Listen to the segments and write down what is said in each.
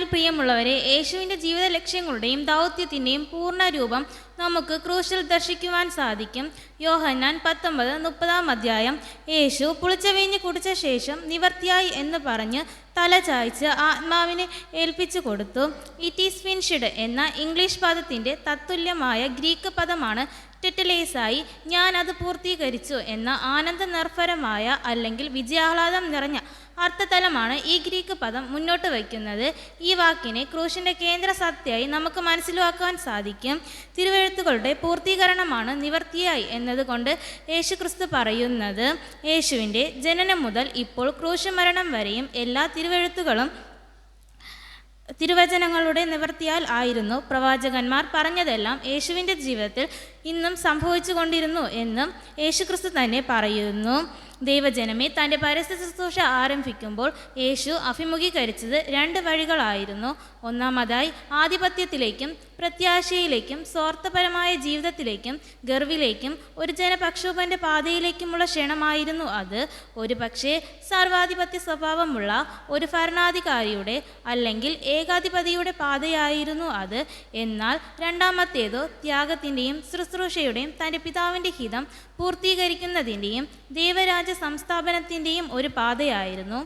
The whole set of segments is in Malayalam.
കർത്താവിൽ പ്രിയമുള്ളവരെ, യേശുവിൻ്റെ ജീവിത ലക്ഷ്യങ്ങളുടെയും ദൗത്യത്തിൻ്റെയും പൂർണ്ണ രൂപം നമുക്ക് ക്രൂശിൽ ദർശിക്കുവാൻ സാധിക്കും. യോഹന്നാൻ 19:30 യേശു പുളിച്ച വീഞ്ഞ് കുടിച്ച ശേഷം നിവർത്തിയായി എന്ന് പറഞ്ഞ് തല ചായ്ച്ച് ആത്മാവിനെ ഏൽപ്പിച്ചു കൊടുത്തു. ഇറ്റ് ഈസ് ഫിനിഷ്ഡ് എന്ന ഇംഗ്ലീഷ് പദത്തിൻ്റെ തത്തുല്യമായ ഗ്രീക്ക് പദമാണ് ടെറ്റലേസായി. ഞാൻ അത് പൂർത്തീകരിച്ചു എന്ന ആനന്ദ നിർഭരമായ അല്ലെങ്കിൽ വിജയാഹ്ലാദം നിറഞ്ഞ അർത്ഥതലമാണ് ഈ ഗ്രീക്ക് പദം മുന്നോട്ട് വയ്ക്കുന്നത്. ഈ വാക്കിനെ ക്രൂശിൻ്റെ കേന്ദ്ര സത്യമായി നമുക്ക് മനസ്സിലാക്കാൻ സാധിക്കും. തിരുവെഴുത്തുകളുടെ പൂർത്തീകരണമാണ് നിവർത്തിയായി എന്നതുകൊണ്ട് യേശുക്രിസ്തു പറയുന്നത്. യേശുവിൻ്റെ ജനനം മുതൽ ഇപ്പോൾ ക്രൂശ് മരണം വരെയും എല്ലാ തിരുവചനങ്ങളുടെ നിവർത്തിയാൽ ആയിരുന്നു. പ്രവാചകന്മാർ പറഞ്ഞതെല്ലാം യേശുവിൻ്റെ ജീവിതത്തിൽ ഇന്നും സംഭവിച്ചു കൊണ്ടിരുന്നു എന്നും യേശുക്രിസ്തു തന്നെ പറയുന്നു. ദൈവജനമേ, തൻ്റെ പരസ്യ ശുശ്രൂഷ ആരംഭിക്കുമ്പോൾ യേശു അഭിമുഖീകരിച്ചത് 2 വഴികളായിരുന്നു. ഒന്നാമതായി ആധിപത്യത്തിലേക്കും പ്രത്യാശയിലേക്കും സ്വാർത്ഥപരമായ ജീവിതത്തിലേക്കും ഗർവിലേക്കും ഒരു ജനപക്ഷോഭൻ്റെ പാതയിലേക്കുമുള്ള ക്ഷണമായിരുന്നു അത്. ഒരു പക്ഷേ സർവാധിപത്യ സ്വഭാവമുള്ള ഒരു ഭരണാധികാരിയുടെ അല്ലെങ്കിൽ ഏകാധിപതിയുടെ പാതയായിരുന്നു അത്. എന്നാൽ രണ്ടാമത്തേതോ ത്യാഗത്തിൻ്റെയും ശുശ്രൂഷയുടെയും തൻ്റെ പിതാവിൻ്റെ ഹിതം പൂർത്തീകരിക്കുന്നതിൻ്റെയും ദൈവരാജ്യ സംസ്ഥാപനത്തിൻ്റെയും ഒരു പാതയായിരുന്നു.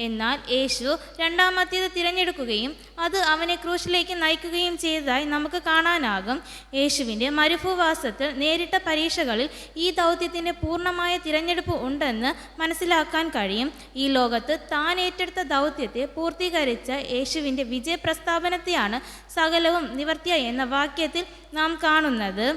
എന്നാൽ യേശു രണ്ടാമത്തേത് തിരഞ്ഞെടുക്കുകയും അത് അവനെ ക്രൂശിലേക്ക് നയിക്കുകയും ചെയ്തതായി നമുക്ക് കാണാനാകും. യേശുവിൻ്റെ മരുഭൂവാസത്തിൽ നേരിട്ട പരീക്ഷകളിൽ ഈ ദൗത്യത്തിൻ്റെ പൂർണ്ണമായ തിരഞ്ഞെടുപ്പ് ഉണ്ടെന്ന് മനസ്സിലാക്കാൻ കഴിയും. ഈ ലോകത്ത് താൻ ഏറ്റെടുത്ത ദൗത്യത്തെ പൂർത്തീകരിച്ച യേശുവിൻ്റെ വിജയപ്രസ്താവനത്തെയാണ് സകലവും നിവർത്തിയായി എന്ന വാക്യത്തിൽ നാം കാണുന്നത്.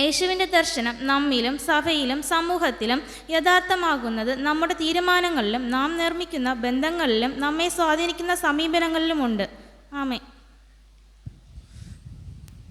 യേശുവിൻ്റെ ദർശനം നമ്മിലും സഭയിലും സമൂഹത്തിലും യഥാർത്ഥമാകുന്നത് നമ്മുടെ തീരുമാനങ്ങളിലും നാം നിർമ്മിക്കുന്ന ബന്ധങ്ങളിലും നമ്മെ സ്വാധീനിക്കുന്ന സമീപനങ്ങളിലുമുണ്ട്. ആമേൻ.